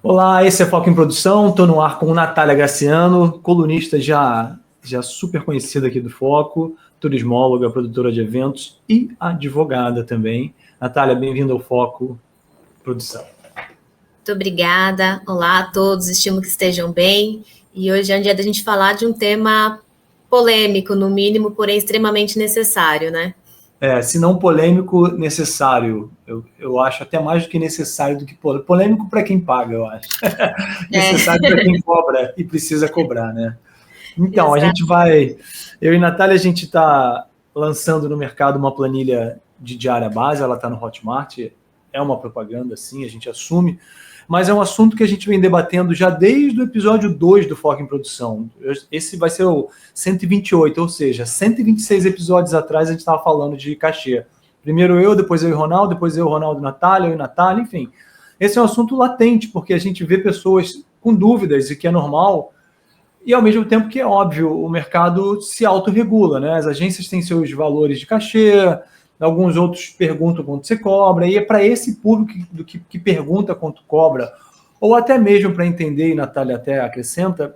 Olá, esse é Foco em Produção, estou no ar com Natália Graciano, colunista já super conhecida aqui do Foco, turismóloga, produtora de eventos e advogada também. Natália, bem-vinda ao Foco Produção. Muito obrigada, olá a todos, estimo que estejam bem, e hoje é um dia da gente falar de um tema polêmico, no mínimo, porém extremamente necessário, né? Se não polêmico, necessário. Eu acho até mais do que necessário do que polêmico. Polêmico para quem paga, eu acho. Necessário para quem cobra e precisa cobrar, né? Então, eu e a Natália, a gente está lançando no mercado uma planilha de diária base, ela está no Hotmart, é uma propaganda, sim, a gente assume, mas é um assunto que a gente vem debatendo já desde o episódio 2 do Foco em Produção. Esse vai ser o 128, ou seja, 126 episódios atrás a gente estava falando de cachê. Primeiro eu, depois eu e Ronaldo, depois eu, Ronaldo e Natália, eu e Natália, enfim. Esse é um assunto latente, porque a gente vê pessoas com dúvidas, e que é normal, e ao mesmo tempo que é óbvio, o mercado se autorregula, né? As agências têm seus valores de cachê, alguns outros perguntam quanto você cobra, e é para esse público que pergunta quanto cobra, ou até mesmo para entender, e Natália até acrescenta,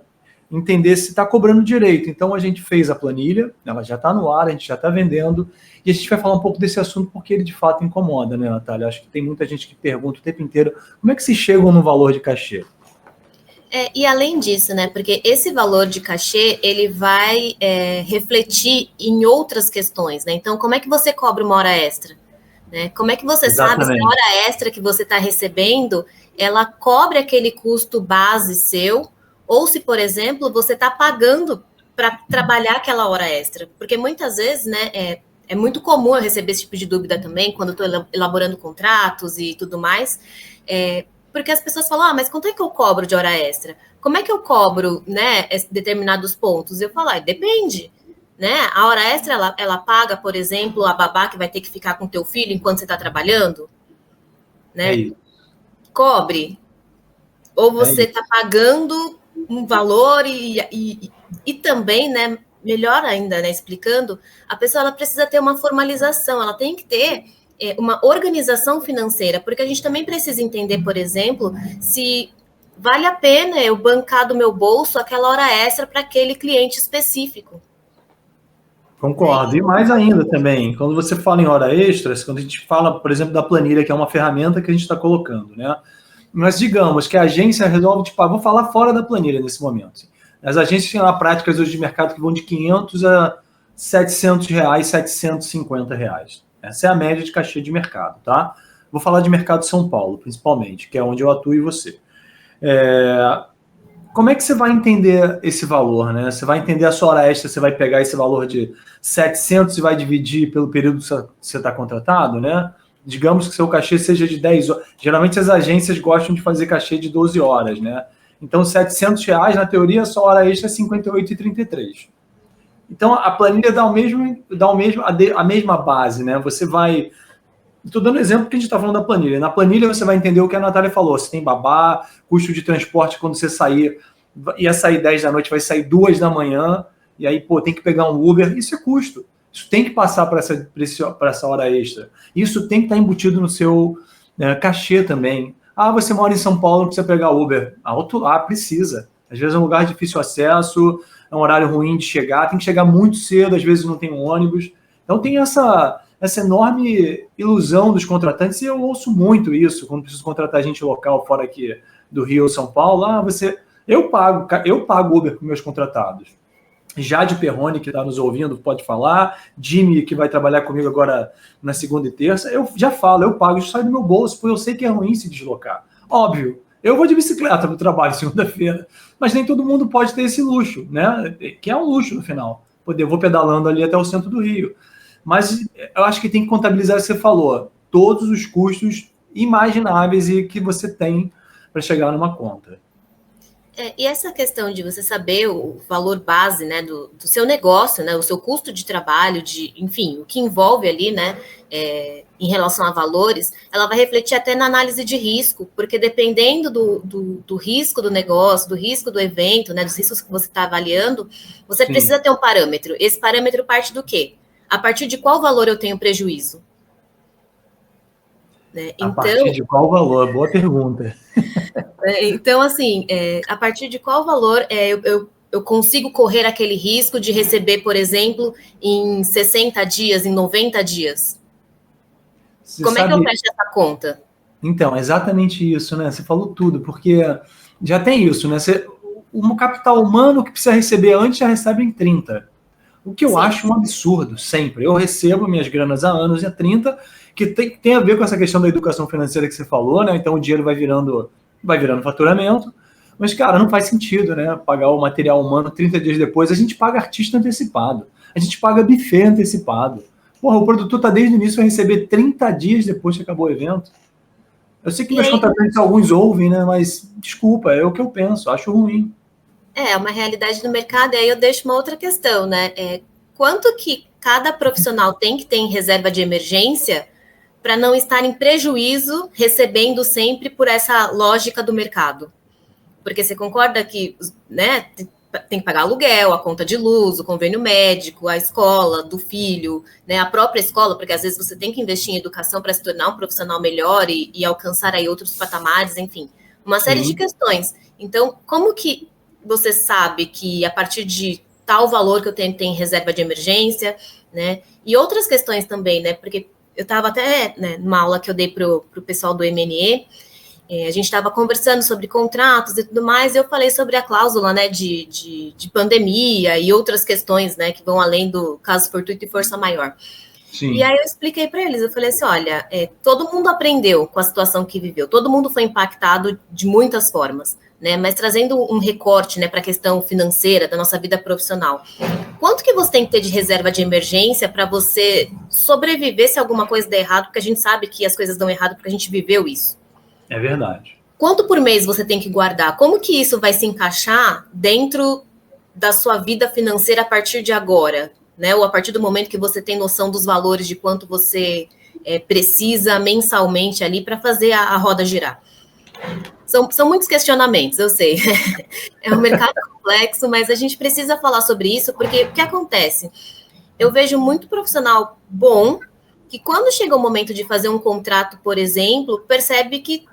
entender se está cobrando direito. Então a gente fez a planilha, ela já está no ar, a gente já está vendendo, e a gente vai falar um pouco desse assunto porque ele de fato incomoda, né, Natália? Acho que tem muita gente que pergunta o tempo inteiro como é que se chegam no valor de cachê. E além disso, né, porque esse valor de cachê, ele vai refletir em outras questões, né? Então, como é que você cobra uma hora extra? Né? Como é que você sabe se a hora extra que você está recebendo, ela cobre aquele custo base seu, ou se, por exemplo, você está pagando para trabalhar aquela hora extra? Porque muitas vezes, né, é muito comum eu receber esse tipo de dúvida também, quando estou elaborando contratos e tudo mais, porque as pessoas falam, mas quanto é que eu cobro de hora extra? Como é que eu cobro, né, determinados pontos? Eu falo, depende, né? A hora extra, ela paga, por exemplo, a babá que vai ter que ficar com o teu filho enquanto você está trabalhando, né? Cobre. Ou você está pagando um valor e também, né, melhor ainda, né, explicando, a pessoa ela precisa ter uma formalização, ela tem que ter uma organização financeira, porque a gente também precisa entender, por exemplo, se vale a pena eu bancar do meu bolso aquela hora extra para aquele cliente específico. Concordo. E mais ainda também, quando você fala em hora extras, quando a gente fala, por exemplo, da planilha, que é uma ferramenta que a gente está colocando, né? Mas digamos que a agência resolve, vou falar fora da planilha nesse momento. As agências têm lá práticas hoje de mercado que vão de 500 a 700 reais, 750 reais. Essa é a média de cachê de mercado, tá? Vou falar de mercado de São Paulo, principalmente, que é onde eu atuo e você. Como é que você vai entender esse valor, né? Você vai entender a sua hora extra, você vai pegar esse valor de 700 e vai dividir pelo período que você está contratado, né? Digamos que seu cachê seja de 10 horas. Geralmente as agências gostam de fazer cachê de 12 horas, né? Então, 700 reais, na teoria, a sua hora extra é 58,33. Então, a planilha dá a mesma base, né? Você vai... Estou dando exemplo que a gente está falando da planilha. Na planilha você vai entender o que a Natália falou. Você tem babá, custo de transporte quando você sair, ia sair 10 da noite, vai sair 2 da manhã, e aí, tem que pegar um Uber. Isso é custo. Isso tem que passar para essa hora extra. Isso tem que estar embutido no seu cachê também. Você mora em São Paulo, não precisa pegar Uber. Precisa. Às vezes é um lugar de difícil acesso, é um horário ruim de chegar, tem que chegar muito cedo, às vezes não tem um ônibus. Então tem essa enorme ilusão dos contratantes, e eu ouço muito isso quando preciso contratar gente local fora aqui do Rio ou São Paulo. Eu pago Uber com meus contratados. Jade Perrone, que está nos ouvindo, pode falar. Jimmy, que vai trabalhar comigo agora na segunda e terça, eu já falo, eu pago, isso sai do meu bolso, porque eu sei que é ruim se deslocar. Óbvio, eu vou de bicicleta no trabalho segunda-feira, mas nem todo mundo pode ter esse luxo, né? Que é um luxo no final. Eu vou pedalando ali até o centro do Rio. Mas eu acho que tem que contabilizar o que você falou, todos os custos imagináveis e que você tem para chegar numa conta. E essa questão de você saber o valor base, né, do seu negócio, né, o seu custo de trabalho, enfim, o que envolve ali, né, em relação a valores, ela vai refletir até na análise de risco, porque dependendo do risco do negócio, do risco do evento, né, dos riscos que você está avaliando, você precisa ter um parâmetro. Esse parâmetro parte do quê? A partir de qual valor eu tenho prejuízo? Né? A partir de qual valor? Boa pergunta. Então, assim, a partir de qual valor eu consigo correr aquele risco de receber, por exemplo, em 60 dias, em 90 dias? Como é que eu fecho essa conta? Então, exatamente isso, né? Você falou tudo, porque já tem isso, né? Um capital humano que precisa receber antes já recebe em 30. O que eu acho um absurdo, sempre. Eu recebo minhas granas há anos e há 30, que tem a ver com essa questão da educação financeira que você falou, né? Então o dinheiro vai virando faturamento. Mas, cara, não faz sentido, né? Pagar o material humano 30 dias depois. A gente paga artista antecipado. A gente paga buffet antecipado. Porra, o produtor tá desde o início a receber 30 dias depois que acabou o evento. Eu sei que meus contratantes, alguns ouvem, né? Mas, desculpa, é o que eu penso. Acho ruim. É uma realidade do mercado. E aí eu deixo uma outra questão, né? Quanto que cada profissional tem que ter em reserva de emergência para não estar em prejuízo recebendo sempre por essa lógica do mercado? Porque você concorda que, né, tem que pagar aluguel, a conta de luz, o convênio médico, a escola do filho, né, a própria escola, porque às vezes você tem que investir em educação para se tornar um profissional melhor e alcançar aí outros patamares, enfim, uma série de questões. Então, como que você sabe que a partir de tal valor que eu tenho que ter em reserva de emergência, né, e outras questões também, né, porque eu estava até, né, numa aula que eu dei para o pessoal do MNE, a gente estava conversando sobre contratos e tudo mais, e eu falei sobre a cláusula, né, de pandemia e outras questões, né, que vão além do caso fortuito e força maior. Sim. E aí eu expliquei para eles, eu falei assim, olha, todo mundo aprendeu com a situação que viveu, todo mundo foi impactado de muitas formas, né, mas trazendo um recorte, né, para a questão financeira da nossa vida profissional. Quanto que você tem que ter de reserva de emergência para você sobreviver se alguma coisa der errado, porque a gente sabe que as coisas dão errado porque a gente viveu isso. É verdade. Quanto por mês você tem que guardar? Como que isso vai se encaixar dentro da sua vida financeira a partir de agora? Né? Ou a partir do momento que você tem noção dos valores de quanto você precisa mensalmente ali para fazer a roda girar? São muitos questionamentos, eu sei. É um mercado complexo, mas a gente precisa falar sobre isso, porque o que acontece? Eu vejo muito profissional bom que quando chega o momento de fazer um contrato, por exemplo, percebe que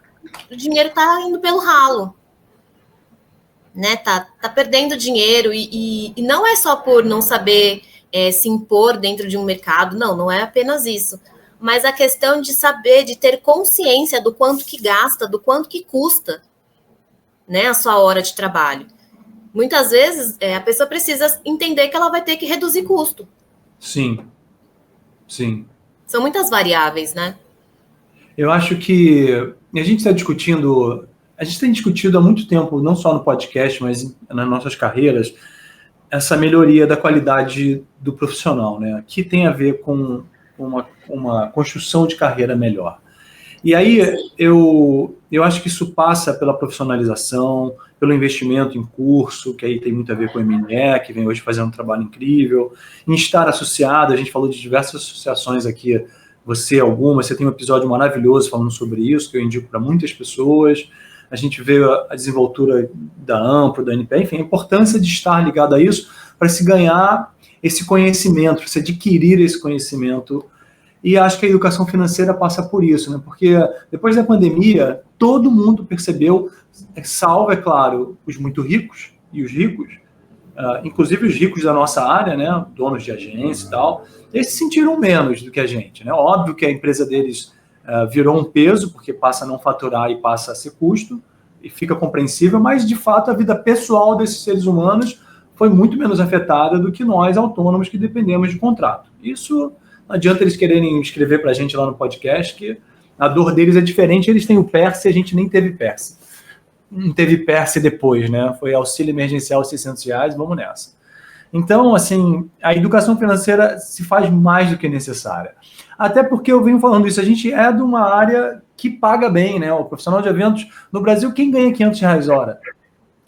o dinheiro está indo pelo ralo, né? Tá perdendo dinheiro e não é só por não saber se impor dentro de um mercado, não é apenas isso, mas a questão de saber, de ter consciência do quanto que gasta, do quanto que custa, né, a sua hora de trabalho. Muitas vezes a pessoa precisa entender que ela vai ter que reduzir custo. Sim. São muitas variáveis, né? Eu acho que a gente tem discutido há muito tempo, não só no podcast, mas nas nossas carreiras, essa melhoria da qualidade do profissional, né? Que tem a ver com uma construção de carreira melhor. E aí eu acho que isso passa pela profissionalização, pelo investimento em curso, que aí tem muito a ver com o MNE, que vem hoje fazendo um trabalho incrível, em estar associado, a gente falou de diversas associações aqui, você tem um episódio maravilhoso falando sobre isso, que eu indico para muitas pessoas, a gente vê a desenvoltura da AMPRO, da NPE, enfim, a importância de estar ligado a isso para se ganhar esse conhecimento, para se adquirir esse conhecimento. E acho que a educação financeira passa por isso, né? Porque depois da pandemia, todo mundo percebeu, salvo, é claro, os muito ricos e os ricos, inclusive os ricos da nossa área, né? Donos de agência e tal, eles se sentiram menos do que a gente, né? Óbvio que a empresa deles virou um peso, porque passa a não faturar e passa a ser custo, e fica compreensível, mas de fato a vida pessoal desses seres humanos foi muito menos afetada do que nós, autônomos, que dependemos de contrato. Isso... Não adianta eles quererem escrever para a gente lá no podcast que a dor deles é diferente, eles têm o PERSE e a gente nem teve PERSE. Não teve PERSE depois, né? Foi auxílio emergencial R$600, vamos nessa. Então, assim, a educação financeira se faz mais do que necessária. Até porque eu venho falando isso, a gente é de uma área que paga bem, né? O profissional de eventos, no Brasil, quem ganha R$500 hora?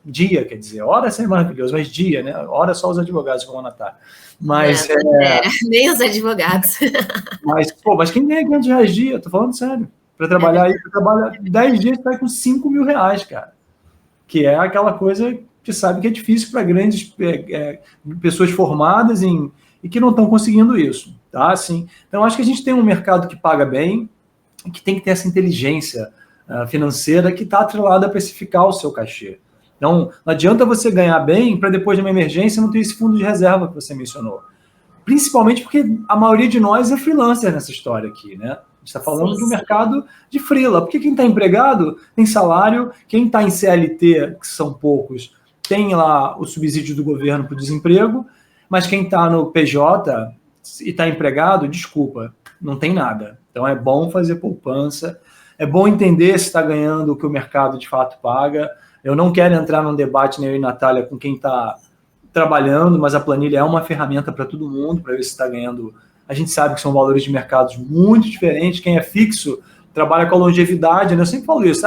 Dia, quer dizer, hora é maravilhoso, mas dia, né? Hora é só os advogados que vão anotar. Mas nem os advogados. Mas quem ganha R$500 dia? Tô falando sério. Para trabalhar aí, trabalha 10 dias, sai com R$5.000, cara. Que é aquela coisa que sabe que é difícil para grandes pessoas formadas e que não estão conseguindo isso, tá? Assim, então, acho que a gente tem um mercado que paga bem e que tem que ter essa inteligência financeira que está atrelada a precificar o seu cachê. Então, não adianta você ganhar bem para depois de uma emergência não ter esse fundo de reserva que você mencionou. Principalmente porque a maioria de nós é freelancer nessa história aqui, né? A gente está falando de um mercado de freela, porque quem está empregado tem salário, quem está em CLT, que são poucos, tem lá o subsídio do governo para o desemprego, mas quem está no PJ e está empregado, desculpa, não tem nada. Então é bom fazer poupança, é bom entender se está ganhando o que o mercado de fato paga. Eu não quero entrar num debate, nem eu e Natália, com quem está trabalhando, mas a planilha é uma ferramenta para todo mundo, para ver se está ganhando. A gente sabe que são valores de mercados muito diferentes. Quem é fixo trabalha com a longevidade, né? Eu sempre falo isso.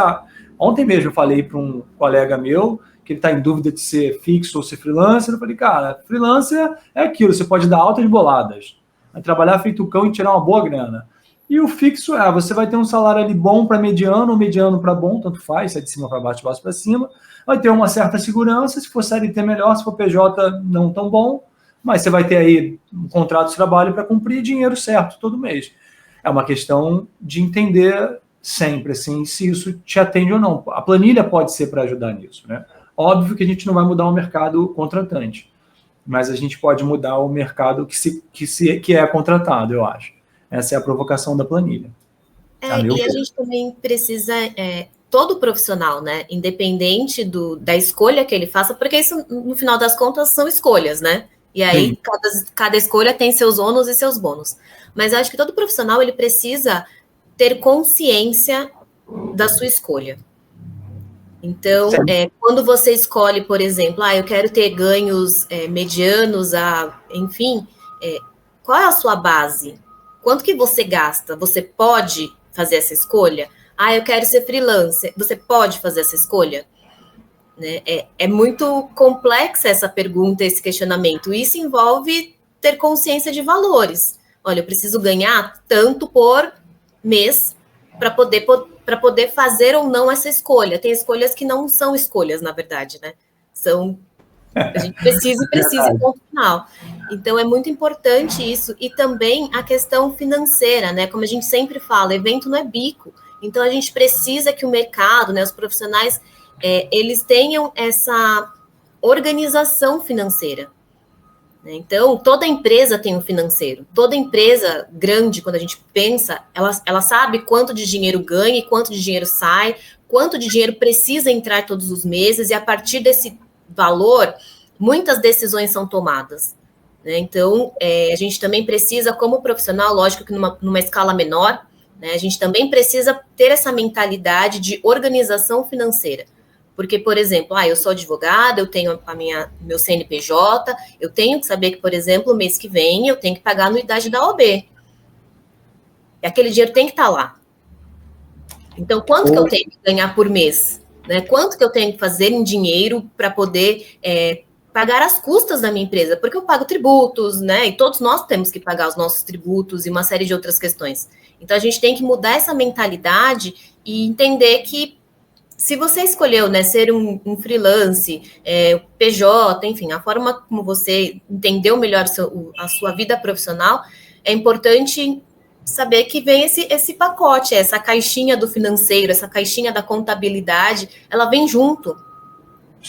Ontem mesmo eu falei para um colega meu que ele está em dúvida de ser fixo ou ser freelancer. Eu falei, cara, freelancer é aquilo, você pode dar altas boladas, vai trabalhar feito cão e tirar uma boa grana. E o fixo você vai ter um salário ali bom para mediano, ou mediano para bom, tanto faz, se é de cima para baixo, de baixo para cima. Vai ter uma certa segurança, se for CLT melhor, se for PJ não tão bom, mas você vai ter aí um contrato de trabalho para cumprir dinheiro certo todo mês. É uma questão de entender sempre assim, se isso te atende ou não. A planilha pode ser para ajudar nisso, né? Óbvio que a gente não vai mudar o mercado contratante, mas a gente pode mudar o mercado que é contratado, eu acho. Essa é a provocação da planilha. E a gente também precisa, todo profissional, né, independente da escolha que ele faça, porque isso, no final das contas, são escolhas, né? E aí, cada escolha tem seus ônus e seus bônus. Mas eu acho que todo profissional, ele precisa ter consciência da sua escolha. Então, quando você escolhe, por exemplo, eu quero ter ganhos medianos, enfim, qual é a sua base? Quanto que você gasta? Você pode fazer essa escolha? Eu quero ser freelancer. Você pode fazer essa escolha? Né? É muito complexa essa pergunta, esse questionamento. Isso envolve ter consciência de valores. Olha, eu preciso ganhar tanto por mês para poder fazer ou não essa escolha. Tem escolhas que não são escolhas, na verdade, né? A gente precisa ponto final. Então, é muito importante isso. E também a questão financeira, né? Como a gente sempre fala, evento não é bico. Então, a gente precisa que o mercado, né, os profissionais, eles tenham essa organização financeira. Então, toda empresa tem um financeiro. Toda empresa grande, quando a gente pensa, ela sabe quanto de dinheiro ganha e quanto de dinheiro sai, quanto de dinheiro precisa entrar todos os meses, e a partir desse valor, muitas decisões são tomadas. Né? Então, a gente também precisa, como profissional, lógico que numa escala menor, né, a gente também precisa ter essa mentalidade de organização financeira. Porque, por exemplo, eu sou advogada, eu tenho meu CNPJ, eu tenho que saber que, por exemplo, o mês que vem eu tenho que pagar a anuidade da OAB. E aquele dinheiro tem que estar lá. Então, quanto que eu tenho que ganhar por mês? Né? Quanto que eu tenho que fazer em dinheiro para poder pagar as custas da minha empresa? Porque eu pago tributos, né? E todos nós temos que pagar os nossos tributos e uma série de outras questões. Então, a gente tem que mudar essa mentalidade e entender que se você escolheu, né, ser um freelance, PJ, enfim, a forma como você entendeu melhor a sua vida profissional, é importante saber que vem esse pacote, essa caixinha do financeiro, essa caixinha da contabilidade, ela vem junto,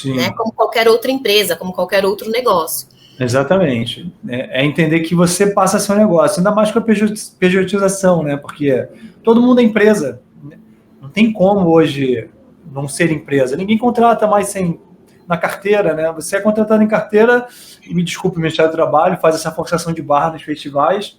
né, como qualquer outra empresa, como qualquer outro negócio. Exatamente. É entender que você passa seu negócio, ainda mais com a pejotização, né, porque todo mundo é empresa. Não tem como hoje não ser empresa. Ninguém contrata mais na carteira, né? Você é contratado em carteira, e me desculpe o Ministério do Trabalho, faz essa forçação de barra nos festivais,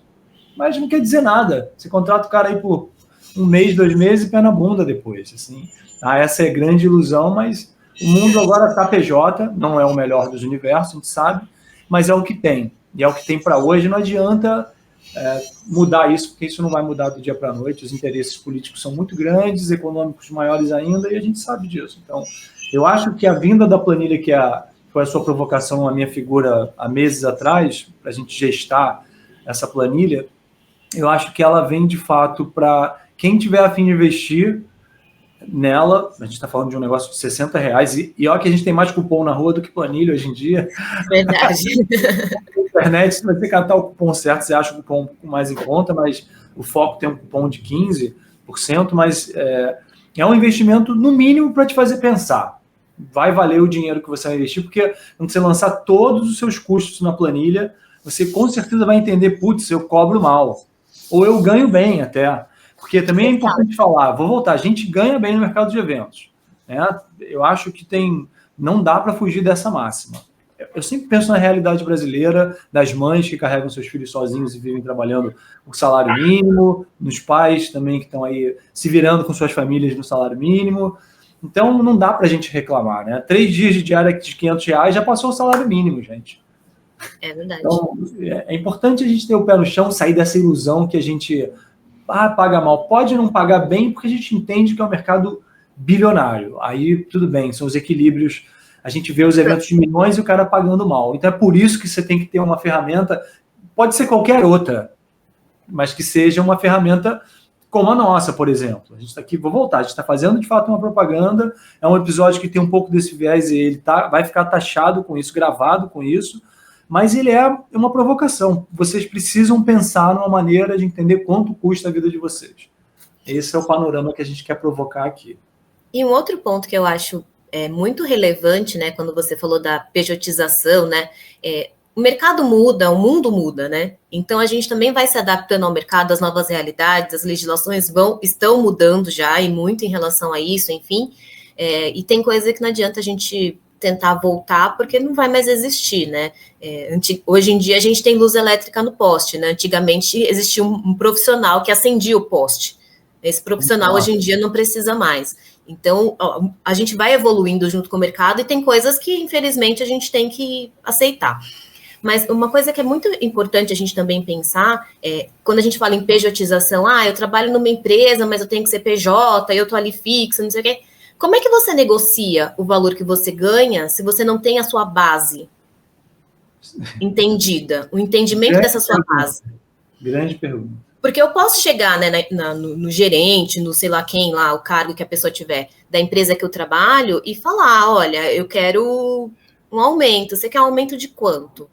mas não quer dizer nada. Você contrata o cara aí por 1 mês, 2 meses e pé na bunda depois. Assim. Essa é grande ilusão, mas o mundo agora está PJ, não é o melhor dos universos, a gente sabe, mas é o que tem. E é o que tem para hoje. Não adianta mudar isso, porque isso não vai mudar do dia para a noite. Os interesses políticos são muito grandes, econômicos maiores ainda, e a gente sabe disso. Então, eu acho que a vinda da planilha, que foi a sua provocação, a minha figura há meses atrás, para a gente gestar essa planilha, eu acho que ela vem de fato para quem tiver a fim de investir nela. A gente está falando de um negócio de R$60, e olha que a gente tem mais cupom na rua do que planilha hoje em dia. Verdade. Na internet, se você catar o cupom certo, você acha o cupom mais em conta, mas o foco tem um cupom de 15%, mas É um investimento, no mínimo, para te fazer pensar. Vai valer o dinheiro que você vai investir, porque quando você lançar todos os seus custos na planilha, você com certeza vai entender, putz, eu cobro mal. Ou eu ganho bem até. Porque também é importante falar, vou voltar, a gente ganha bem no mercado de eventos. Né? Eu acho que não dá para fugir dessa máxima. Eu sempre penso na realidade brasileira, das mães que carregam seus filhos sozinhos e vivem trabalhando com salário mínimo, nos pais também que estão aí se virando com suas famílias no salário mínimo. Então, não dá para a gente reclamar, né? 3 dias de diária de R$500 já passou o salário mínimo, gente. É verdade. Então, é importante a gente ter o pé no chão, sair dessa ilusão que a gente paga mal. Pode não pagar bem, porque a gente entende que é um mercado bilionário. Aí, tudo bem, são os equilíbrios. A gente vê os eventos de milhões e o cara pagando mal. Então, é por isso que você tem que ter uma ferramenta, pode ser qualquer outra, mas que seja uma ferramenta como a nossa, por exemplo. A gente está aqui, vou voltar, a gente está fazendo de fato uma propaganda, é um episódio que tem um pouco desse viés e ele vai ficar taxado com isso, gravado com isso, mas ele é uma provocação. Vocês precisam pensar numa maneira de entender quanto custa a vida de vocês. Esse é o panorama que a gente quer provocar aqui. E um outro ponto que eu acho muito relevante, né, quando você falou da pejotização, né, o mercado muda, o mundo muda, né? Então a gente também vai se adaptando ao mercado, às novas realidades, as legislações estão mudando já e muito em relação a isso, enfim. E tem coisa que não adianta a gente tentar voltar porque não vai mais existir, né? Hoje em dia a gente tem luz elétrica no poste, né? Antigamente existia um profissional que acendia o poste. Esse profissional hoje em dia não precisa mais. Então, a gente vai evoluindo junto com o mercado e tem coisas que, infelizmente, a gente tem que aceitar. Mas uma coisa que é muito importante a gente também pensar, quando a gente fala em pejotização, eu trabalho numa empresa, mas eu tenho que ser PJ, eu tô ali fixa, não sei o quê. Como é que você negocia o valor que você ganha se você não tem a sua base entendida, o entendimento dessa sua base? Grande pergunta. Porque eu posso chegar, né, no gerente, no sei lá quem lá, o cargo que a pessoa tiver da empresa que eu trabalho e falar, olha, eu quero um aumento. Você quer um aumento de quanto?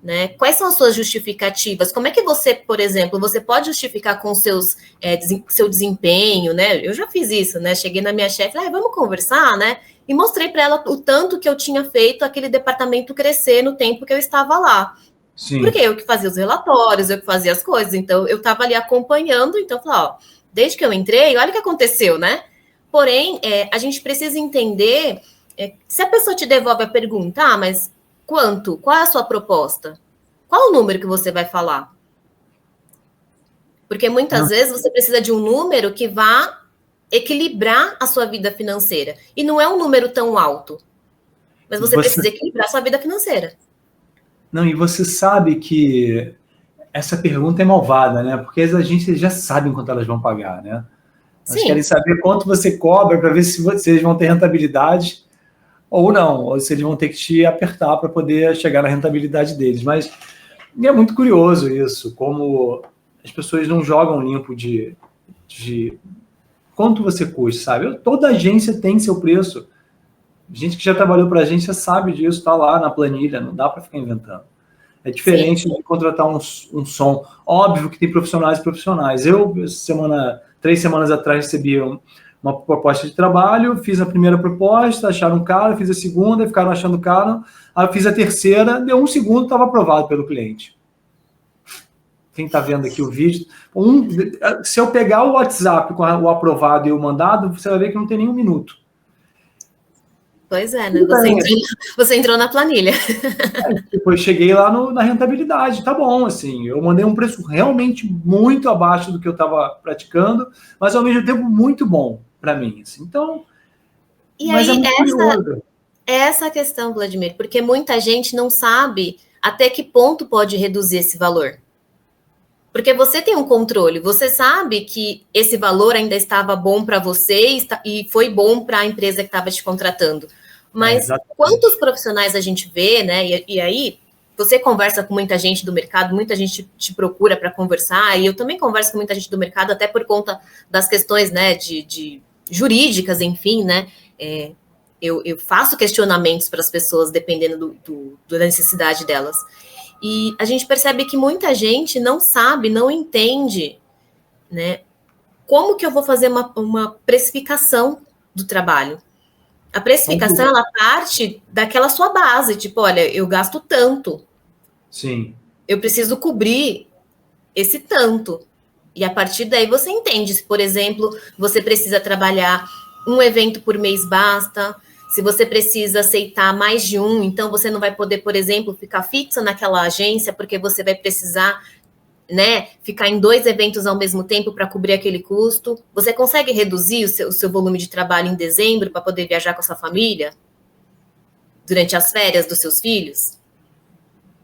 Né? Quais são as suas justificativas? Como é que você, por exemplo, você pode justificar com seu desempenho, né? Eu já fiz isso, né? Cheguei na minha chefe, vamos conversar, né? E mostrei para ela o tanto que eu tinha feito aquele departamento crescer no tempo que eu estava lá. Sim. Porque eu que fazia os relatórios, eu que fazia as coisas, então eu estava ali acompanhando, então eu falei, desde que eu entrei, olha o que aconteceu, né? Porém, a gente precisa entender, se a pessoa te devolve a pergunta, mas quanto? Qual é a sua proposta? Qual o número que você vai falar? Porque muitas vezes você precisa de um número que vá equilibrar a sua vida financeira. E não é um número tão alto, mas você precisa equilibrar a sua vida financeira. Não, e você sabe que essa pergunta é malvada, né? Porque as agências já sabem quanto elas vão pagar, né? Elas querem saber quanto você cobra para ver se vocês vão ter rentabilidade ou não, ou se eles vão ter que te apertar para poder chegar na rentabilidade deles. Mas é muito curioso isso, como as pessoas não jogam limpo de quanto você custa, sabe? Toda agência tem seu preço. Gente que já trabalhou para a agência sabe disso, está lá na planilha, não dá para ficar inventando. É diferente de contratar um som. Óbvio que tem profissionais e profissionais. Eu, 3 semanas atrás, recebi uma proposta de trabalho, fiz a primeira proposta, acharam um cara, fiz a segunda, ficaram achando o cara, aí eu fiz a terceira, deu 1 segundo, estava aprovado pelo cliente. Quem está vendo aqui o vídeo, se eu pegar o WhatsApp com o aprovado e o mandado, você vai ver que não tem nem 1 minuto. Pois é, né? Você entrou na planilha. Depois cheguei lá na rentabilidade, tá bom, assim, eu mandei um preço realmente muito abaixo do que eu estava praticando, mas ao mesmo tempo muito bom para mim, assim. Então, mas aí, essa questão, Vladimir, porque muita gente não sabe até que ponto pode reduzir esse valor. Porque você tem um controle, você sabe que esse valor ainda estava bom para você e foi bom para a empresa que estava te contratando. Mas quantos profissionais a gente vê, né? E aí você conversa com muita gente do mercado, muita gente te procura para conversar, e eu também converso com muita gente do mercado, até por conta das questões, né, de jurídicas, enfim, né? Eu faço questionamentos para as pessoas dependendo da necessidade delas. E a gente percebe que muita gente não sabe, não entende, né, como que eu vou fazer uma precificação do trabalho? A precificação, ela parte daquela sua base, tipo, olha, eu gasto tanto. Sim. Eu preciso cobrir esse tanto. E a partir daí você entende se, por exemplo, você precisa trabalhar um evento por mês basta, se você precisa aceitar mais de um, então você não vai poder, por exemplo, ficar fixa naquela agência, porque você vai precisar, né, ficar em 2 eventos ao mesmo tempo para cobrir aquele custo. Você consegue reduzir o seu volume de trabalho em dezembro para poder viajar com a sua família? Durante as férias dos seus filhos?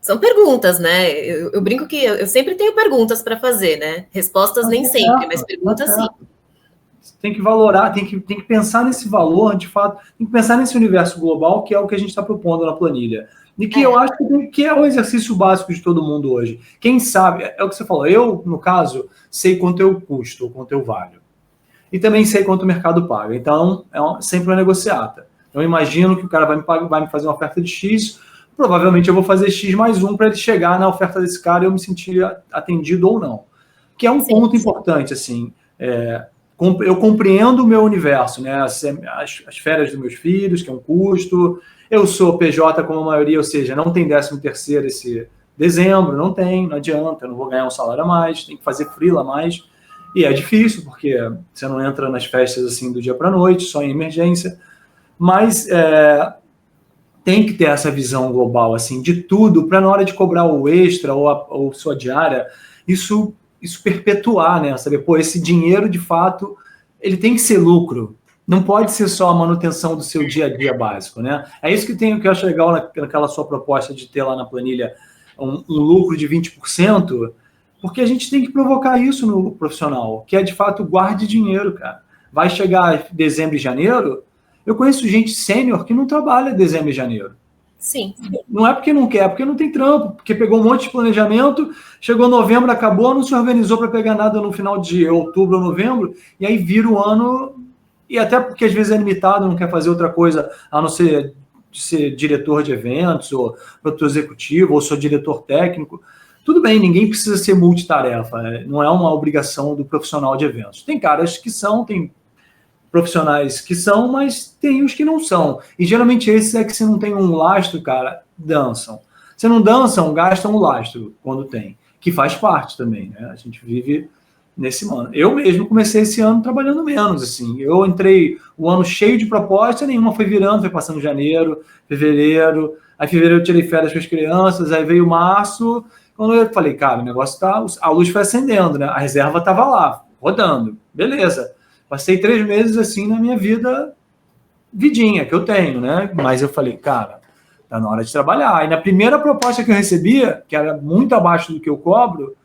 São perguntas, né? Eu brinco que eu sempre tenho perguntas para fazer, né? Respostas nem sempre, mas perguntas sim. Tem que valorar, tem que pensar nesse valor, de fato, tem que pensar nesse universo global, que é o que a gente está propondo na planilha. E que eu acho que é o exercício básico de todo mundo hoje. Quem sabe, é o que você falou, eu, no caso, sei quanto eu custo, quanto eu valho. E também sei quanto o mercado paga. Então, sempre uma negociata. Eu imagino que o cara vai me fazer uma oferta de X, provavelmente eu vou fazer X mais um para ele chegar na oferta desse cara e eu me sentir atendido ou não. Que é um ponto importante, assim. Eu compreendo o meu universo, né? As férias dos meus filhos, que é um custo. Eu sou PJ como a maioria, ou seja, não tem 13º esse dezembro, não adianta, eu não vou ganhar um salário a mais, tem que fazer freela a mais. E é difícil, porque você não entra nas festas assim do dia para a noite, só em emergência. Mas tem que ter essa visão global, assim, de tudo, para na hora de cobrar o extra ou sua diária, isso perpetuar, né? Saber, pô, esse dinheiro, de fato, ele tem que ser lucro. Não pode ser só a manutenção do seu dia a dia básico, né? É isso que eu acho legal naquela sua proposta de ter lá na planilha um lucro de 20%, porque a gente tem que provocar isso no profissional, que é, de fato, guarde dinheiro, cara. Vai chegar dezembro e janeiro, eu conheço gente sênior que não trabalha dezembro e janeiro. Sim. Não é porque não quer, é porque não tem trampo, porque pegou um monte de planejamento, chegou novembro, acabou, não se organizou para pegar nada no final de outubro ou novembro, e aí vira o ano, e até porque às vezes é limitado, não quer fazer outra coisa, a não ser diretor de eventos, ou produtor executivo, ou só diretor técnico. Tudo bem, ninguém precisa ser multitarefa, não é uma obrigação do profissional de eventos. Tem caras que são, tem profissionais que são, mas tem os que não são. E geralmente esses é que se não tem um lastro, cara, dançam. Se não dançam, gastam o lastro quando tem, que faz parte também, né? A gente vive nesse ano. Eu mesmo comecei esse ano trabalhando menos, assim. Eu entrei o ano cheio de proposta, nenhuma foi virando, foi passando janeiro, fevereiro. Aí fevereiro eu tirei férias com as crianças, aí veio março, quando eu falei, cara, o negócio tá, a luz foi acendendo, né? A reserva tava lá, rodando. Beleza. Passei 3 meses assim na minha vida, vidinha que eu tenho, né? Mas eu falei, cara, tá na hora de trabalhar. E na primeira proposta que eu recebia, que era muito abaixo do que eu cobro,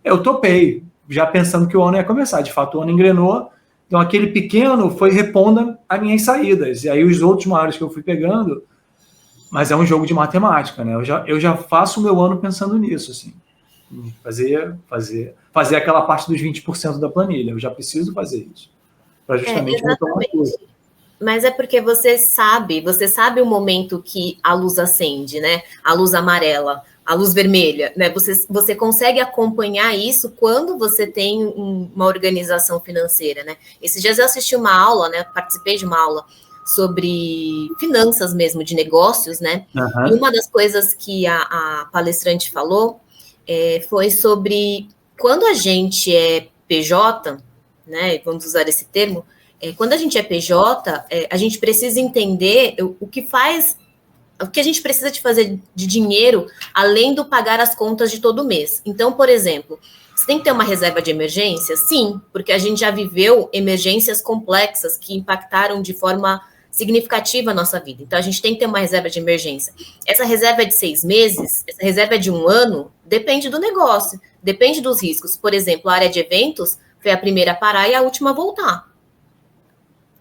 eu topei, já pensando que o ano ia começar. De fato, o ano engrenou. Então, aquele pequeno foi repondo as minhas saídas. E aí, os outros maiores que eu fui pegando, mas é um jogo de matemática, né? Eu já faço o meu ano pensando nisso, assim. Fazer aquela parte dos 20% da planilha. Eu já preciso fazer isso. Para justamente não tomar tudo. Mas é porque você sabe o momento que a luz acende, né? A luz amarela, a luz vermelha, né? Você consegue acompanhar isso quando você tem uma organização financeira, né? Esses dias eu assisti uma aula, né? Participei de uma aula sobre finanças mesmo, de negócios, né? Uhum. E uma das coisas que a palestrante falou foi sobre quando a gente é PJ, né? Vamos usar esse termo. Quando a gente é PJ, a gente precisa entender o que a gente precisa de fazer de dinheiro, além do pagar as contas de todo mês. Então, por exemplo, você tem que ter uma reserva de emergência? Sim, porque a gente já viveu emergências complexas que impactaram de forma significativa a nossa vida. Então, a gente tem que ter uma reserva de emergência. Essa reserva é de 6 meses, essa reserva é de 1 ano, depende do negócio, depende dos riscos. Por exemplo, a área de eventos foi a primeira a parar e a última a voltar.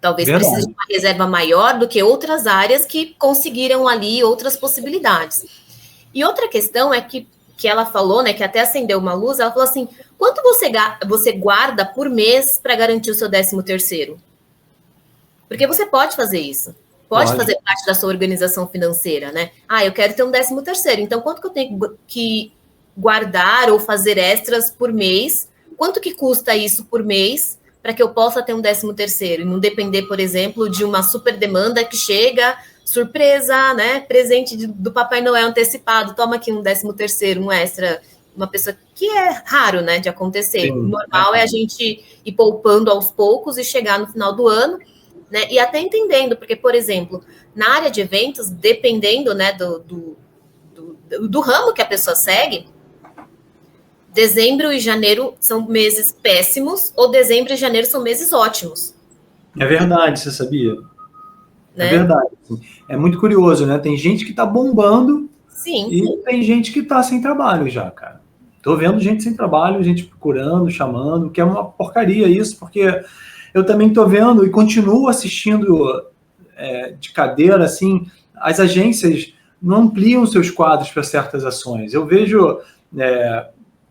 Talvez precise de uma reserva maior do que outras áreas que conseguiram ali outras possibilidades. E outra questão é que ela falou, né, que até acendeu uma luz, ela falou assim, quanto você guarda por mês para garantir o seu 13º? Porque você pode fazer isso. Pode fazer parte da sua organização financeira, né? Eu quero ter um 13º, então quanto que eu tenho que guardar ou fazer extras por mês? Quanto que custa isso por mês para que eu possa ter um 13º e não depender, por exemplo, de uma super demanda que chega, surpresa, né? Presente do Papai Noel antecipado, toma aqui um 13º, um extra, uma pessoa que é raro, né, de acontecer. Sim, o normal é a gente ir poupando aos poucos e chegar no final do ano, né? E até entendendo, porque, por exemplo, na área de eventos, dependendo, né, do ramo que a pessoa segue, dezembro e janeiro são meses péssimos, ou dezembro e janeiro são meses ótimos. É verdade, você sabia? Né? É verdade. É muito curioso, né? Tem gente que tá bombando. Sim. E tem gente que tá sem trabalho já, cara. Tô vendo gente sem trabalho, gente procurando, chamando, que é uma porcaria isso, porque eu também tô vendo e continuo assistindo de cadeira, assim, as agências não ampliam seus quadros para certas ações. Eu vejo,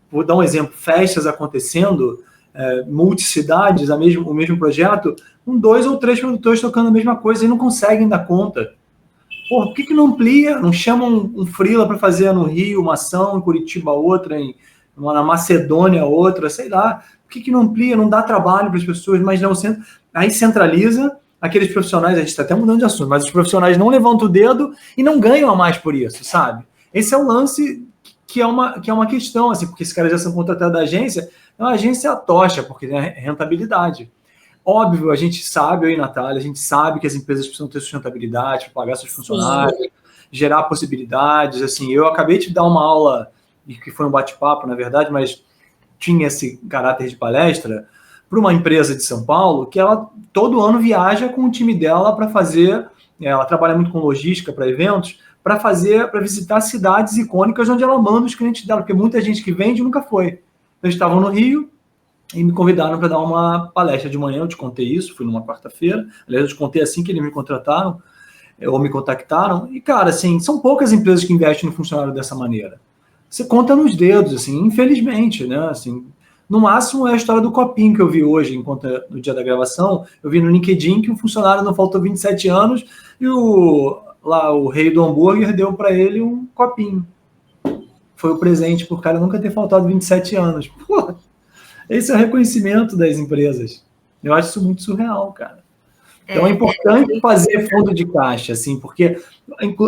vou dar um exemplo, festas acontecendo, multicidades, o mesmo projeto, com 2 ou 3 produtores tocando a mesma coisa e não conseguem dar conta. Pô, por que não amplia? Não chamam um freela para fazer no Rio uma ação, em Curitiba outra, na Macedônia outra, sei lá. Por que não amplia? Não dá trabalho para as pessoas, mas não aí centraliza aqueles profissionais, a gente está até mudando de assunto, mas os profissionais não levantam o dedo e não ganham a mais por isso, sabe? Esse é o lance que é uma questão, assim, porque esses caras já são contratados da agência, então a agência é a tocha, porque é rentabilidade. Óbvio, a gente sabe, eu e a Natália, a gente sabe que as empresas precisam ter sustentabilidade para pagar seus funcionários, gerar possibilidades. Assim, eu acabei de dar uma aula, que foi um bate-papo, na verdade, mas tinha esse caráter de palestra, para uma empresa de São Paulo, que ela todo ano viaja com o time dela para fazer, ela trabalha muito com logística para eventos, para visitar cidades icônicas onde ela manda os clientes dela, porque muita gente que vende nunca foi. Eles estavam no Rio, e me convidaram para dar uma palestra de manhã, eu te contei isso, fui numa quarta-feira, aliás, eu te contei assim que eles me contrataram, ou me contactaram, e, cara, assim, são poucas empresas que investem no funcionário dessa maneira. Você conta nos dedos, assim, infelizmente, né, assim, no máximo é a história do copinho que eu vi hoje, no dia da gravação, eu vi no LinkedIn que o funcionário não faltou 27 anos, e o rei do hambúrguer deu para ele um copinho. Foi o presente por cara nunca ter faltado 27 anos. Pô, esse é o reconhecimento das empresas. Eu acho isso muito surreal, cara. Então é importante fazer fundo de caixa, assim, porque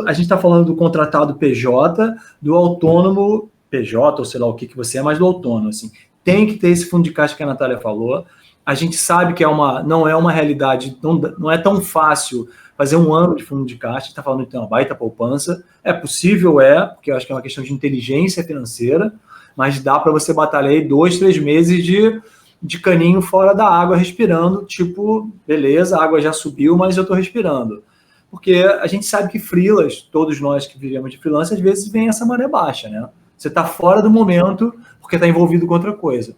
a gente está falando do contratado PJ, do autônomo PJ, ou sei lá o que você é, mas do autônomo, assim. Tem que ter esse fundo de caixa que a Natália falou. A gente sabe que não é uma realidade, não é tão fácil fazer um ano de fundo de caixa. A gente está falando de uma baita poupança. É possível, porque eu acho que é uma questão de inteligência financeira, mas dá para você batalhar aí 2, 3 meses de caninho fora da água, respirando, tipo, beleza, a água já subiu, mas eu estou respirando. Porque a gente sabe que freelas, todos nós que vivemos de freelance, às vezes vem essa maré baixa, né? Você está fora do momento porque está envolvido com outra coisa.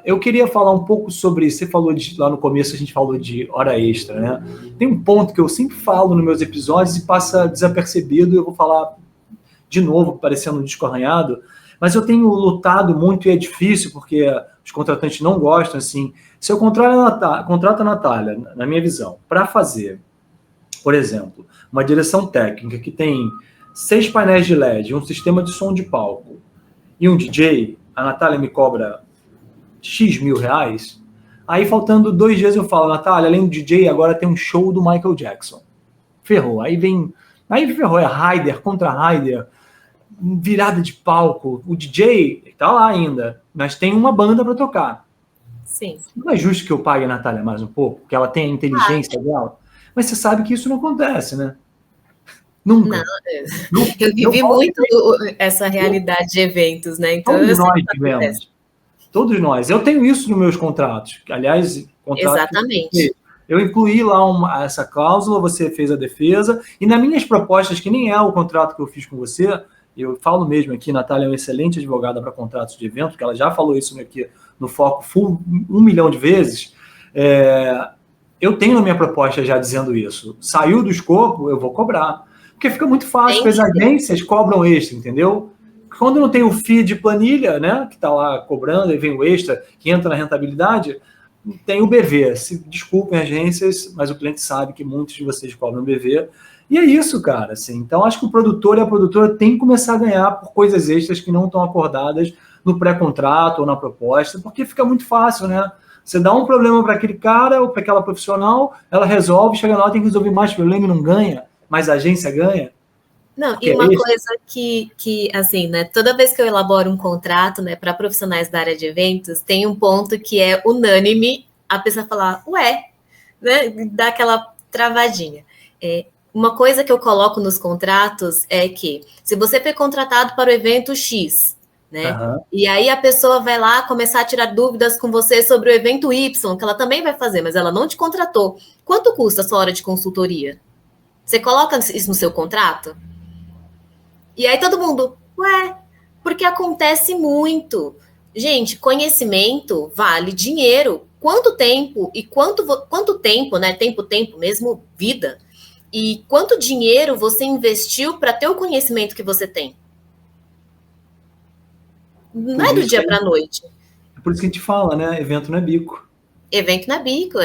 Eu queria falar um pouco sobre, você falou lá no começo, a gente falou de hora extra, né? Tem um ponto que eu sempre falo nos meus episódios e passa desapercebido, eu vou falar de novo, parecendo um disco arranhado, mas eu tenho lutado muito e é difícil, porque os contratantes não gostam, assim. Se eu contrato a Natália, na minha visão, para fazer, por exemplo, uma direção técnica que tem 6 painéis de LED, um sistema de som de palco e um DJ, a Natália me cobra X mil reais, aí faltando 2 dias eu falo, Natália, além do DJ, agora tem um show do Michael Jackson. Ferrou. Aí ferrou, é Rider contra Rider, virada de palco, o DJ tá lá ainda, mas tem uma banda para tocar. Sim. Não é justo que eu pague a Natália mais um pouco, porque ela tem a inteligência dela, mas você sabe que isso não acontece, né? Nunca. Não, eu vivi muito essa realidade de eventos, né? Então, todos nós tivemos. Todos nós. Eu tenho isso nos meus contratos. Aliás, exatamente. Eu incluí lá essa cláusula, você fez a defesa, e nas minhas propostas, que nem é o contrato que eu fiz com você, eu falo mesmo aqui, Natália é uma excelente advogada para contratos de eventos, porque ela já falou isso aqui no Foco Full 1 milhão de vezes. Eu tenho na minha proposta já dizendo isso. Saiu do escopo, eu vou cobrar. Porque fica muito fácil, porque as agências cobram extra, entendeu? Quando não tem o FII de planilha, né, que está lá cobrando, e vem o extra, que entra na rentabilidade, tem o BV. Desculpem agências, mas o cliente sabe que muitos de vocês cobram BV. E é isso, cara. Assim. Então, acho que o produtor e a produtora têm que começar a ganhar por coisas extras que não estão acordadas no pré-contrato ou na proposta, porque fica muito fácil, né? Você dá um problema para aquele cara ou para aquela profissional, ela resolve, chega lá, tem que resolver mais problema e não ganha, mas a agência ganha. Não, e uma coisa que, assim, né, toda vez que eu elaboro um contrato, né, para profissionais da área de eventos, tem um ponto que é unânime, a pessoa falar, ué, né, dá aquela travadinha. Uma coisa que eu coloco nos contratos é que, se você foi contratado para o evento X, né, e aí a pessoa vai lá começar a tirar dúvidas com você sobre o evento Y, que ela também vai fazer, mas ela não te contratou, quanto custa a sua hora de consultoria? Você coloca isso no seu contrato? E aí todo mundo, ué, porque acontece muito. Gente, conhecimento vale dinheiro. Quanto tempo e quanto tempo, né? Tempo mesmo, vida. E quanto dinheiro você investiu para ter o conhecimento que você tem? Não é do dia para a noite. É por isso que a gente fala, né? Evento não é bico. Evento não é bico.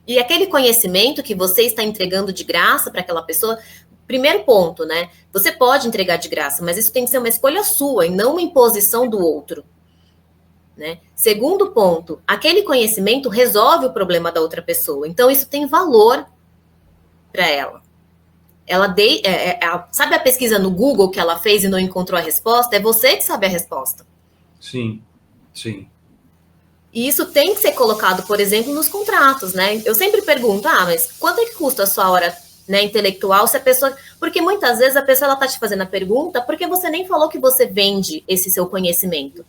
E aquele conhecimento que você está entregando de graça para aquela pessoa... Primeiro ponto, né? Você pode entregar de graça, mas isso tem que ser uma escolha sua e não uma imposição do outro. Né? Segundo ponto, aquele conhecimento resolve o problema da outra pessoa. Então, isso tem valor para ela. Sabe a pesquisa no Google que ela fez e não encontrou a resposta? É você que sabe a resposta. Sim, sim. E isso tem que ser colocado, por exemplo, nos contratos, né? Eu sempre pergunto, mas quanto é que custa a sua hora, né, intelectual, se a pessoa... Porque muitas vezes a pessoa está te fazendo a pergunta porque você nem falou que você vende esse seu conhecimento.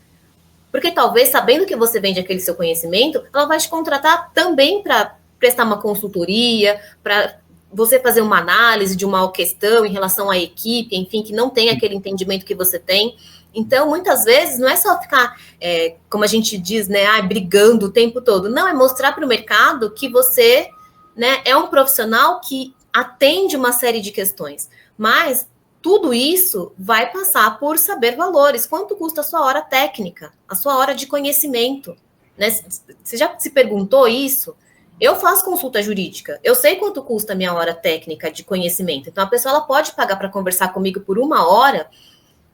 Porque talvez, sabendo que você vende aquele seu conhecimento, ela vai te contratar também para prestar uma consultoria, para você fazer uma análise de uma questão em relação à equipe, enfim, que não tem aquele entendimento que você tem. Então, muitas vezes, não é só ficar, como a gente diz, né, brigando o tempo todo. Não, é mostrar para o mercado que você, né, é um profissional que atende uma série de questões, mas tudo isso vai passar por saber valores. Quanto custa a sua hora técnica, a sua hora de conhecimento? Né? Você já se perguntou isso? Eu faço consulta jurídica, eu sei quanto custa a minha hora técnica de conhecimento. Então, a pessoa ela pode pagar para conversar comigo por 1 hora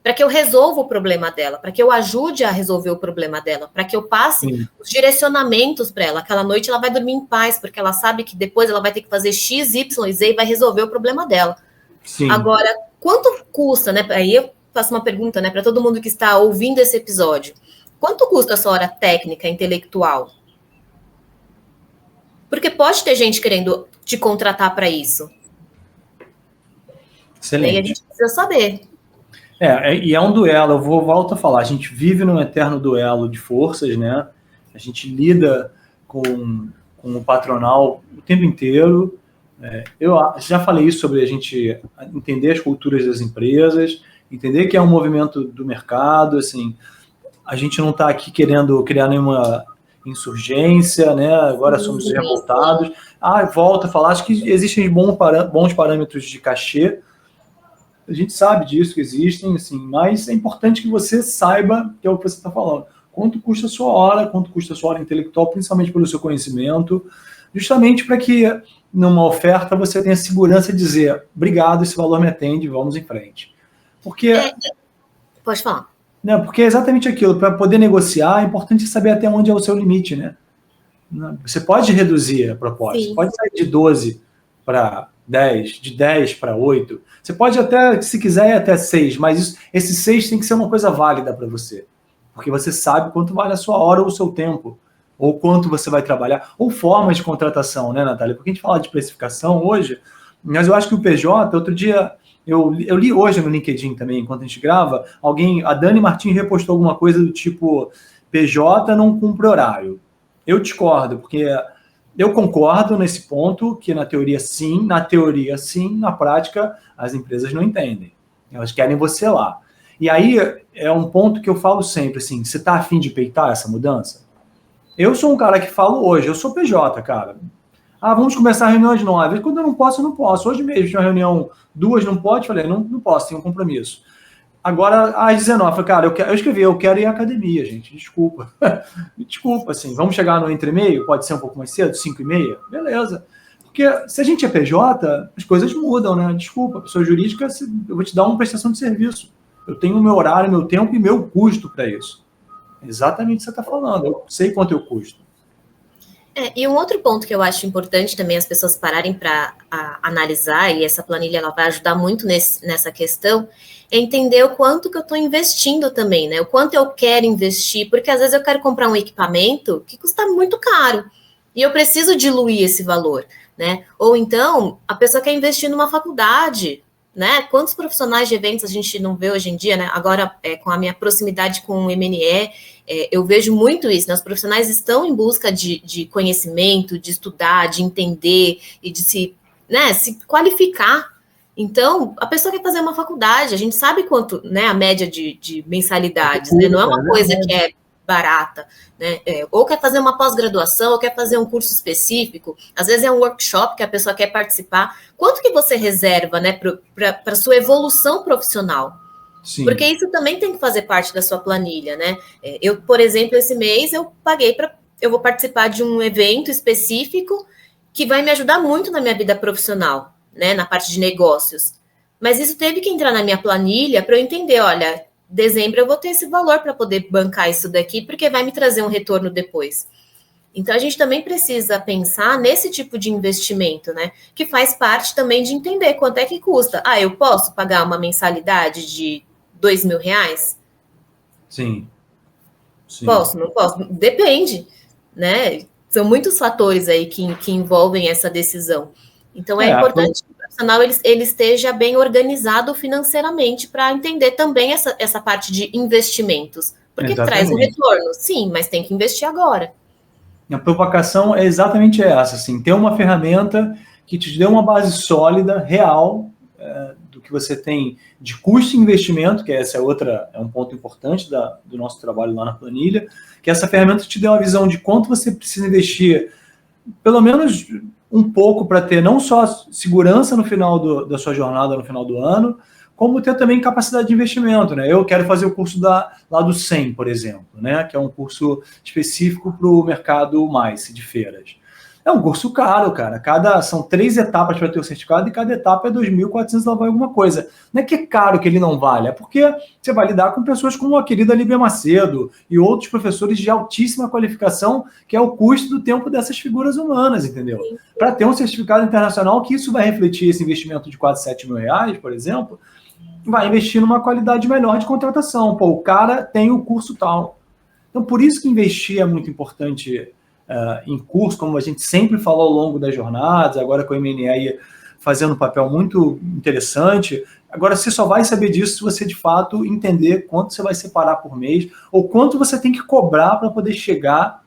para que eu resolva o problema dela, para que eu ajude a resolver o problema dela, para que eu passe os direcionamentos para ela. Aquela noite ela vai dormir em paz, porque ela sabe que depois ela vai ter que fazer X, Y, Z e vai resolver o problema dela. Sim. Agora, quanto custa, né? Aí eu faço uma pergunta, né, para todo mundo que está ouvindo esse episódio. Quanto custa a sua hora técnica, intelectual? Porque pode ter gente querendo te contratar para isso. Excelente. E a gente precisa saber. E é um duelo, eu volto a falar, a gente vive num eterno duelo de forças, né? A gente lida com o patronal o tempo inteiro. Eu já falei isso sobre a gente entender as culturas das empresas, entender que é um movimento do mercado, assim, a gente não está aqui querendo criar nenhuma insurgência, né? Agora somos revoltados. Volto a falar, acho que existem bons parâmetros de cachê. A gente sabe disso, que existem, assim, mas é importante que você saiba, que é o que você está falando, quanto custa a sua hora, quanto custa a sua hora intelectual, principalmente pelo seu conhecimento, justamente para que, numa oferta, você tenha segurança de dizer, obrigado, esse valor me atende, vamos em frente. Porque... Pode falar. Né, porque é exatamente aquilo, para poder negociar, é importante saber até onde é o seu limite, né? Você pode reduzir a proposta, você pode sair de 12 para 10, de 10 para 8, você pode até, se quiser, ir até 6, mas esse 6 tem que ser uma coisa válida para você, porque você sabe quanto vale a sua hora ou o seu tempo, ou quanto você vai trabalhar, ou formas de contratação, né, Natália? Porque a gente fala de precificação hoje, mas eu acho que o PJ, outro dia, eu li hoje no LinkedIn também, enquanto a gente grava, a Dani Martins repostou alguma coisa do tipo, PJ não cumpre horário. Eu discordo, porque... Eu concordo nesse ponto, que na teoria sim, na prática as empresas não entendem. Elas querem você lá. E aí é um ponto que eu falo sempre, assim, você está afim de peitar essa mudança? Eu sou um cara que falo hoje, eu sou PJ, cara. Vamos começar a reunião às 9. Quando eu não posso, eu não posso. Hoje mesmo tinha uma reunião, 2 não pode, falei, não posso, tenho um compromisso. Agora, às 19, falei, cara, eu escrevi, eu quero ir à academia, gente, desculpa. Desculpa, assim, vamos chegar no entre e meio? Pode ser um pouco mais cedo, 5h30? Beleza. Porque se a gente é PJ, as coisas mudam, né? Desculpa, pessoa jurídica, eu vou te dar uma prestação de serviço. Eu tenho o meu horário, meu tempo e meu custo para isso. Exatamente o que você está falando. Eu sei quanto eu custo. E um outro ponto que eu acho importante também as pessoas pararem para analisar, e essa planilha ela vai ajudar muito nessa questão, é entender o quanto que eu estou investindo também, né? O quanto eu quero investir, porque às vezes eu quero comprar um equipamento que custa muito caro e eu preciso diluir esse valor, né? Ou então a pessoa quer investir numa faculdade, né? Quantos profissionais de eventos a gente não vê hoje em dia, né? Agora, com a minha proximidade com o MNE, eu vejo muito isso, né? Os profissionais estão em busca de conhecimento, de estudar, de entender e de se qualificar. Então, a pessoa quer fazer uma faculdade, a gente sabe quanto, né, a média de mensalidades, né? Não é uma coisa que é barata, né? Ou quer fazer uma pós-graduação, ou quer fazer um curso específico, às vezes é um workshop que a pessoa quer participar. Quanto que você reserva, né, para sua evolução profissional? Sim. Porque isso também tem que fazer parte da sua planilha, né? Eu, por exemplo, esse mês eu paguei eu vou participar de um evento específico que vai me ajudar muito na minha vida profissional, né, na parte de negócios. Mas isso teve que entrar na minha planilha para eu entender, olha, dezembro eu vou ter esse valor para poder bancar isso daqui, porque vai me trazer um retorno depois. Então, a gente também precisa pensar nesse tipo de investimento, né? Que faz parte também de entender quanto é que custa. Eu posso pagar uma mensalidade de R$2.000? Sim. Posso, não posso? Depende, né? São muitos fatores aí que envolvem essa decisão. Então, é importante que o profissional ele esteja bem organizado financeiramente para entender também essa parte de investimentos. Porque traz um retorno, sim, mas tem que investir agora. A provocação é exatamente essa, assim, ter uma ferramenta que te dê uma base sólida, real, do que você tem de custo e investimento, que essa é um ponto importante do nosso trabalho lá na planilha, que essa ferramenta te dê uma visão de quanto você precisa investir, pelo menos um pouco, para ter não só segurança no final da sua jornada, no final do ano, como ter também capacidade de investimento, né? Eu quero fazer o curso lá do SEM, por exemplo, né? Que é um curso específico para o mercado mais de feiras. É um curso caro, cara. São 3 etapas para ter o certificado e cada etapa é 2.400 lá vai alguma coisa. Não é que é caro que ele não vale, é porque você vai lidar com pessoas como a querida Líbia Macedo e outros professores de altíssima qualificação, que é o custo do tempo dessas figuras humanas, entendeu? Para ter um certificado internacional, que isso vai refletir esse investimento de 4, 7 mil reais, por exemplo, vai investir numa qualidade melhor de contratação. Pô, o cara tem o curso tal. Então, por isso que investir é muito importante em curso, como a gente sempre falou ao longo das jornadas, agora com a MNE fazendo um papel muito interessante. Agora, você só vai saber disso se você, de fato, entender quanto você vai separar por mês ou quanto você tem que cobrar para poder chegar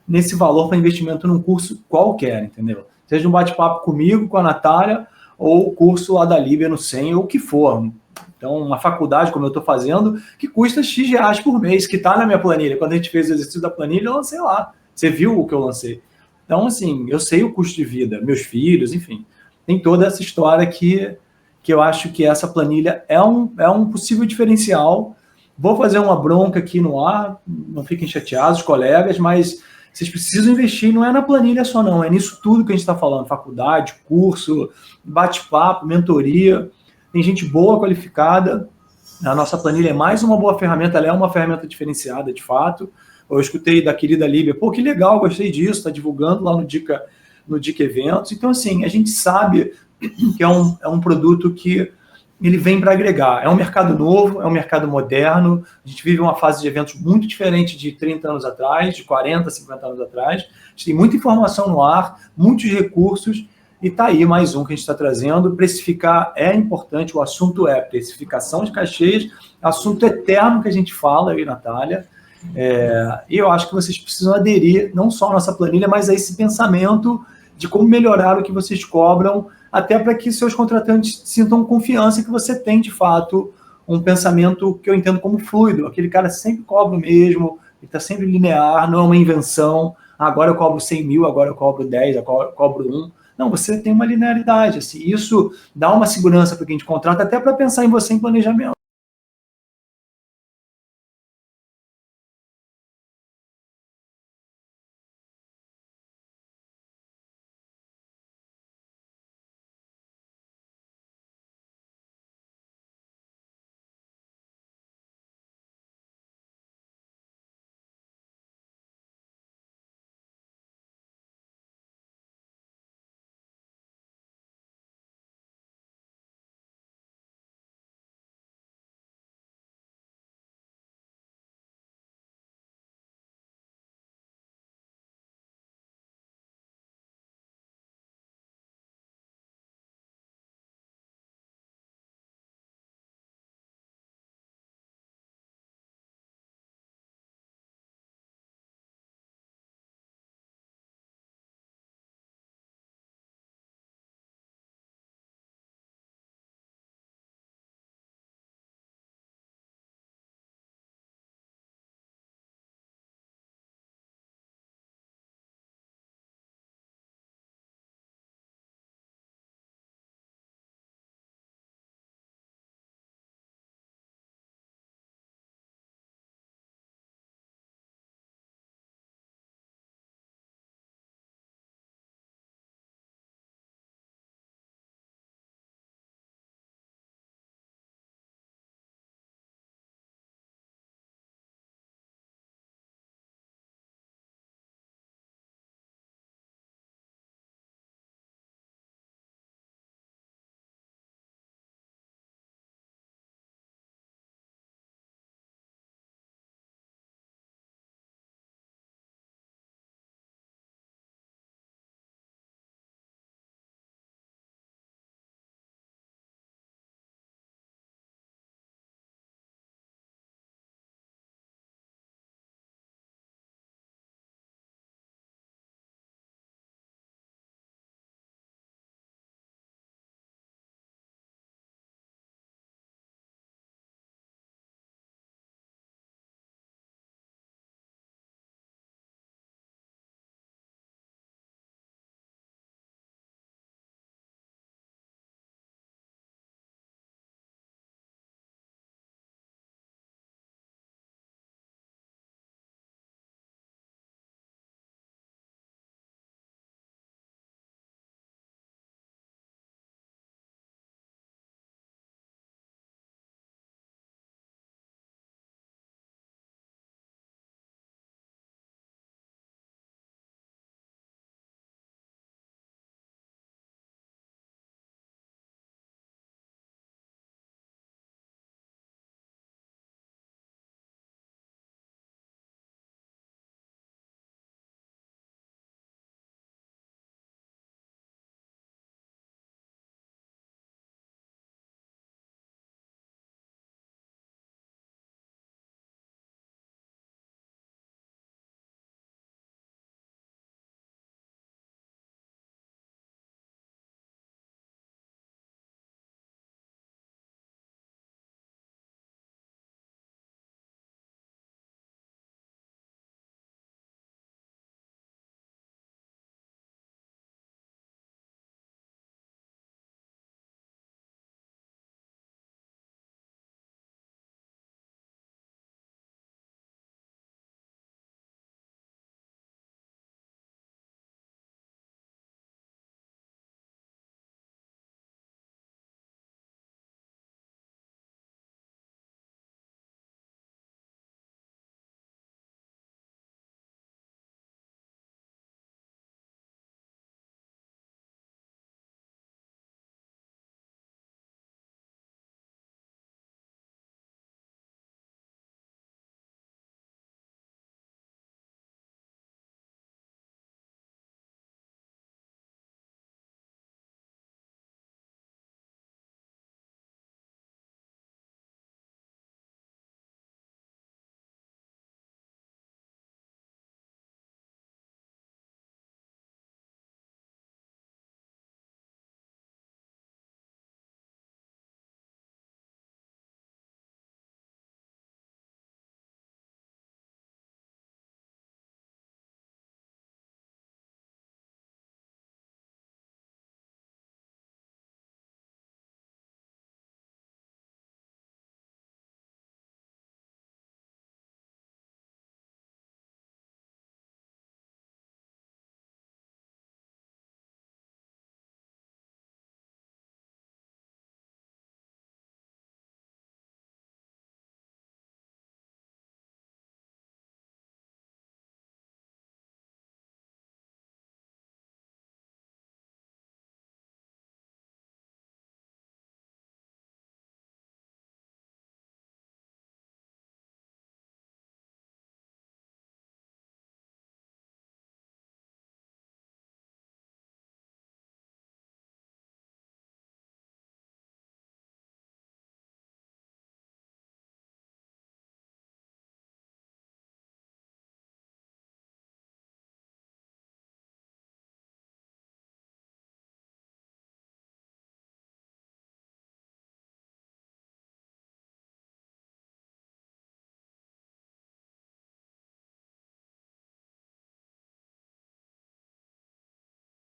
nesse valor para investimento num curso qualquer, entendeu? Seja um bate-papo comigo, com a Natália, ou o curso lá da Líbia no SEM, ou o que for. Então, uma faculdade, como eu estou fazendo, que custa X reais por mês, que está na minha planilha. Quando a gente fez o exercício da planilha, eu lancei lá. Você viu o que eu lancei? Então, assim, eu sei o custo de vida, meus filhos, enfim. Tem toda essa história que eu acho que essa planilha é um possível diferencial. Vou fazer uma bronca aqui no ar, não fiquem chateados, colegas, mas vocês precisam investir, não é na planilha só não, é nisso tudo que a gente está falando, faculdade, curso, bate-papo, mentoria. Tem gente boa, qualificada. A nossa planilha é mais uma boa ferramenta, ela é uma ferramenta diferenciada, de fato. Eu escutei da querida Líbia, pô, que legal, gostei disso, está divulgando lá no Dica Eventos. Então, assim, a gente sabe que é um produto que ele vem para agregar. É um mercado novo, é um mercado moderno. A gente vive uma fase de eventos muito diferente de 30 anos atrás, de 40, 50 anos atrás. A gente tem muita informação no ar, muitos recursos, e está aí mais um que a gente está trazendo. Precificar é importante, o assunto é precificação de cachês, assunto eterno que a gente fala aí, Natália. E eu acho que vocês precisam aderir não só à nossa planilha, mas a esse pensamento de como melhorar o que vocês cobram, até para que seus contratantes sintam confiança que você tem, de fato, um pensamento que eu entendo como fluido. Aquele cara sempre cobra o mesmo, ele está sempre linear, não é uma invenção. Agora eu cobro 100 mil, agora eu cobro 10, agora eu cobro 1. Não, você tem uma linearidade. Assim, isso dá uma segurança para quem te contrata, até para pensar em você em planejamento.